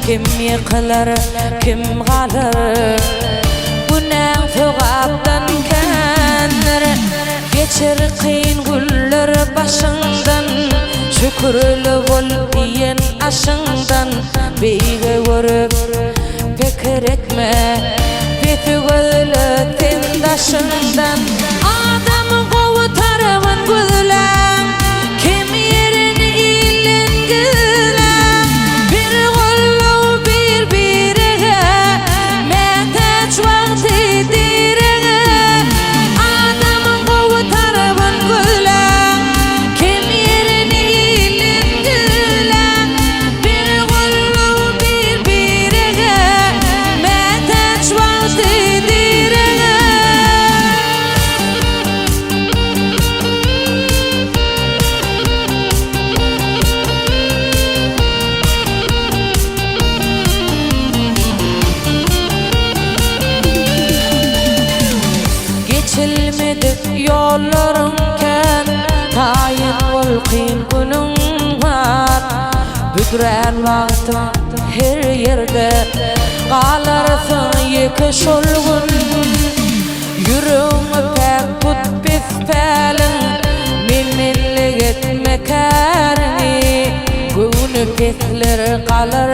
kim yıkılır, kim kalır? Günen fuqapdan kendir, geçir kıyın günler başından. Şükürlü bol diyen aşından, beyge görüp fikir etme, beti gözlü tendaşından. Adam kovutarımın gözlem, kim yerini ilen gizlem. Bir gollu birbirine, mehteç vakti dirine. Adam kovutarımın gözlem, kim yerini ilen gizlem. Bir gollu birbirine, mehteç vakti dirine. Geçilmedik yollarımken, tayin ol kıyın günüm var. Büdüren vaktim her yerde, qalarsın yeki şol gün. Yüreğimi pek tut besbelin, minillik etme kârini. Günü pesler kalır